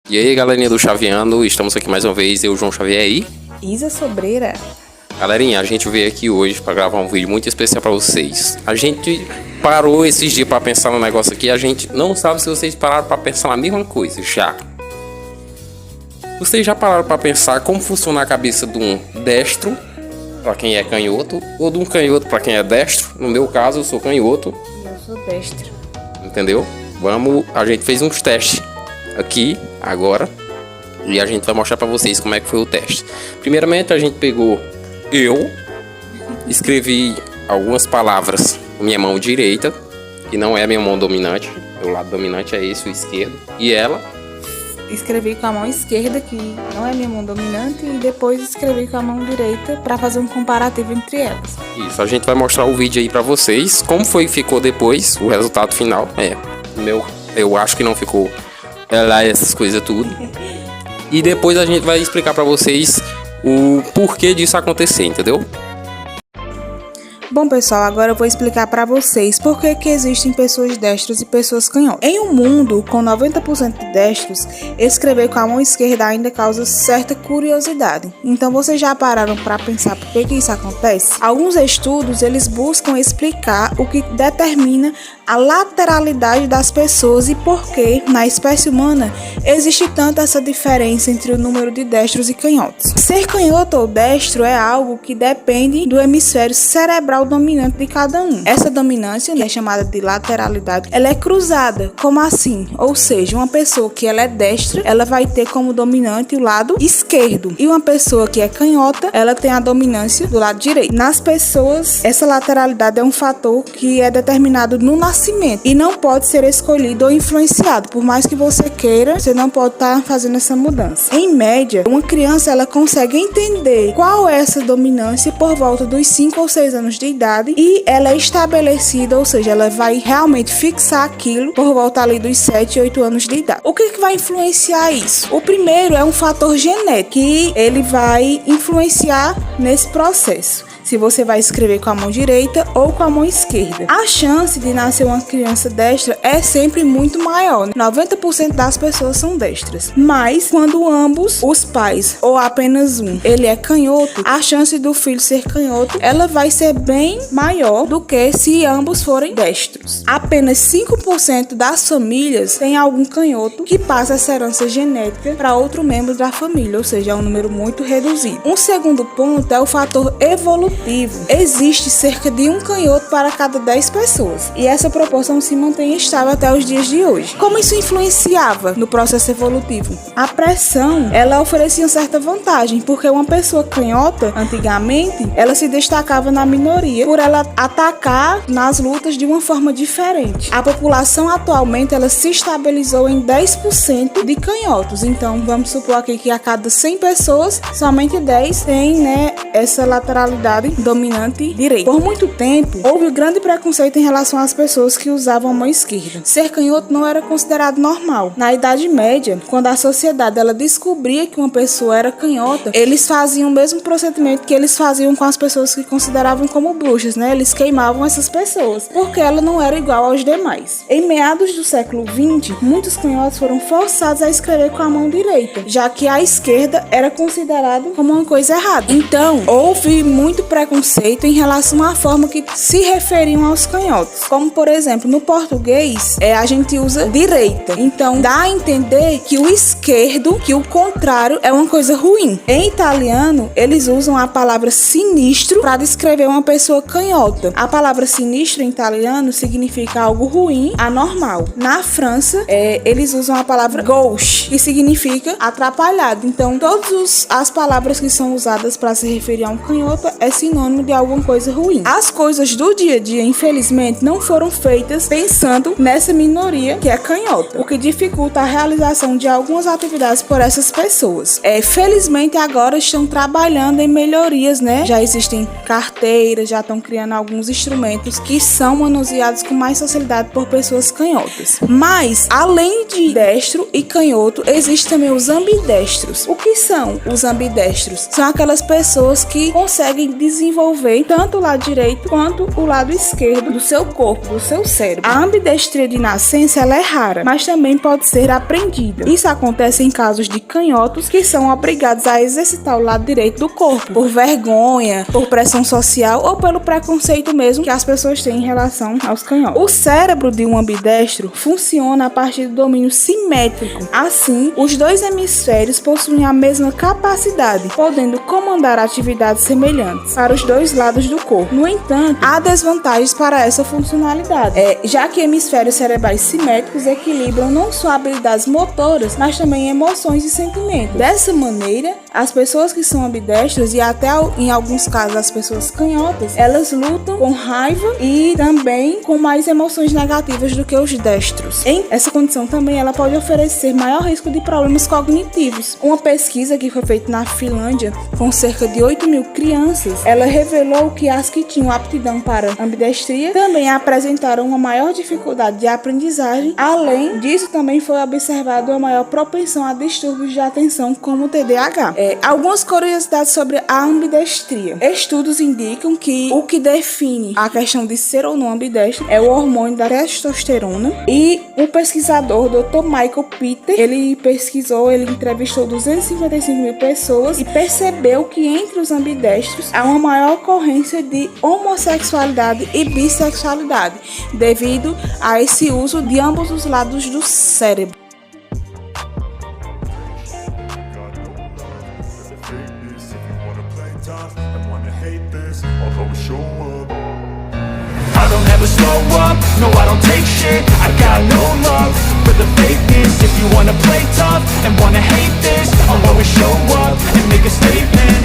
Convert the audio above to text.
E aí, galerinha do Chaveando, estamos aqui mais uma vez, eu, João Xavier aí. Isa Sobreira. Galerinha, a gente veio aqui hoje para gravar um vídeo muito especial para vocês. A gente parou esses dias para pensar no negócio aqui, a gente não sabe se vocês pararam para pensar na mesma coisa, já. Vocês já pararam para pensar como funciona a cabeça de um destro, para quem é canhoto, ou de um canhoto para quem é destro? No meu caso, eu sou canhoto. E eu sou destro. Entendeu? A gente fez uns testes aqui, agora, e a gente vai mostrar pra vocês como é que foi o teste. Primeiramente, a gente pegou, eu escrevi algumas palavras com minha mão direita, que não é a minha mão dominante, o lado dominante é esse, o esquerdo, e ela escrevi com a mão esquerda, que não é minha mão dominante, e depois escrevi com a mão direita para fazer um comparativo entre elas. Isso, a gente vai mostrar o vídeo aí pra vocês, como foi que ficou depois, o resultado final. Eu acho que não ficou lá essas coisas tudo. E depois a gente vai explicar pra vocês o porquê disso acontecer, entendeu? Bom, pessoal, agora eu vou explicar para vocês por que existem pessoas destras e pessoas canhotas. Em um mundo com 90% de destros, escrever com a mão esquerda ainda causa certa curiosidade. Então, vocês já pararam para pensar por que isso acontece? Alguns estudos, eles buscam explicar o que determina a lateralidade das pessoas e por que, na espécie humana, existe tanto essa diferença entre o número de destros e canhotos. Ser canhoto ou destro é algo que depende do hemisfério cerebral dominante de cada um. Essa dominância, que é chamada de lateralidade, ela é cruzada. Como assim? Ou seja, uma pessoa que ela é destra, ela vai ter como dominante o lado esquerdo. E uma pessoa que é canhota, ela tem a dominância do lado direito. Nas pessoas, essa lateralidade é um fator que é determinado no nascimento e não pode ser escolhido ou influenciado. Por mais que você queira, você não pode estar fazendo essa mudança. Em média, uma criança ela consegue entender qual é essa dominância por volta dos 5 ou 6 anos de idade e ela é estabelecida, ou seja, ela vai realmente fixar aquilo por volta ali dos 7 e 8 anos de idade. O que vai influenciar isso? O primeiro é um fator genético que ele vai influenciar nesse processo. Se você vai escrever com a mão direita ou com a mão esquerda. A chance de nascer uma criança destra é sempre muito maior. 90% das pessoas são destras. Mas, quando ambos os pais, ou apenas um, ele é canhoto, a chance do filho ser canhoto, ela vai ser bem maior do que se ambos forem destros. Apenas 5% das famílias tem algum canhoto que passa essa herança genética para outro membro da família, ou seja, é um número muito reduzido. Um segundo ponto é o fator evolutivo. Existe cerca de um canhoto para cada 10 pessoas e essa proporção se mantém estável até os dias de hoje. Como isso influenciava no processo evolutivo? A pressão, ela oferecia certa vantagem, porque uma pessoa canhota, antigamente, ela se destacava na minoria por ela atacar nas lutas de uma forma diferente. A população atualmente, ela se estabilizou em 10% de canhotos, então vamos supor aqui que a cada 100 pessoas, somente 10 tem, essa lateralidade dominante direita. Por muito tempo, houve um grande preconceito em relação às pessoas que usavam a mão esquerda. Ser canhoto não era considerado normal. Na Idade Média, quando a sociedade ela descobria que uma pessoa era canhota, eles faziam o mesmo procedimento que eles faziam com as pessoas que consideravam como bruxas, Eles queimavam essas pessoas, porque ela não era igual aos demais. Em meados do século XX, muitos canhotos foram forçados a escrever com a mão direita, já que a esquerda era considerada como uma coisa errada. Então, houve muito preconceito em relação à forma que se referiam aos canhotos. Como, por exemplo, no português, a gente usa direita. Então, dá a entender que o esquerdo, que o contrário, é uma coisa ruim. Em italiano, eles usam a palavra sinistro para descrever uma pessoa canhota. A palavra sinistro em italiano significa algo ruim, anormal. Na França, eles usam a palavra gauche, que significa atrapalhado. Então, todas as palavras que são usadas para se referir a um canhoto é sinistro. sinônimo de alguma coisa ruim. As coisas do dia a dia, infelizmente, não foram feitas pensando nessa minoria que é canhota, o que dificulta a realização de algumas atividades por essas pessoas. Felizmente agora estão trabalhando em melhorias, né? Já existem carteiras, já estão criando alguns instrumentos que são manuseados com mais facilidade por pessoas canhotas. Mas, além de destro e canhoto, existem também os ambidestros. O que são os ambidestros? São aquelas pessoas que conseguem desenvolver tanto o lado direito quanto o lado esquerdo do seu corpo, do seu cérebro. A ambidestria de nascença ela é rara, mas também pode ser aprendida. Isso acontece em casos de canhotos que são obrigados a exercitar o lado direito do corpo, por vergonha, por pressão social ou pelo preconceito mesmo que as pessoas têm em relação aos canhotos. O cérebro de um ambidestro funciona a partir do domínio simétrico. Assim, os dois hemisférios possuem a mesma capacidade, podendo comandar atividades semelhantes para os dois lados do corpo. No entanto, há desvantagens para essa funcionalidade, já que hemisférios cerebrais simétricos equilibram não só habilidades motoras, mas também emoções e sentimentos. Dessa maneira, as pessoas que são ambidestras e até em alguns casos as pessoas canhotas, elas lutam com raiva e também com mais emoções negativas do que os destros. Em essa condição também ela pode oferecer maior risco de problemas cognitivos. Uma pesquisa que foi feita na Finlândia com cerca de 8.000 crianças, ela revelou que as que tinham aptidão para ambidestria também apresentaram uma maior dificuldade de aprendizagem. Além disso, também foi observado uma maior propensão a distúrbios de atenção como o TDAH. Algumas curiosidades sobre a ambidestria. Estudos indicam que o que define a questão de ser ou não ambidestro é o hormônio da testosterona, e o pesquisador Dr. Michael Peter, ele entrevistou 255.000 pessoas e percebeu que entre os ambidestros há uma maior ocorrência de homossexualidade e bissexualidade, devido a esse uso de ambos os lados do cérebro. I don't ever slow up, no I don't take shit. I got no love for the fakeness. If you wanna play tough and wanna hate this, I'll always show up and make a statement.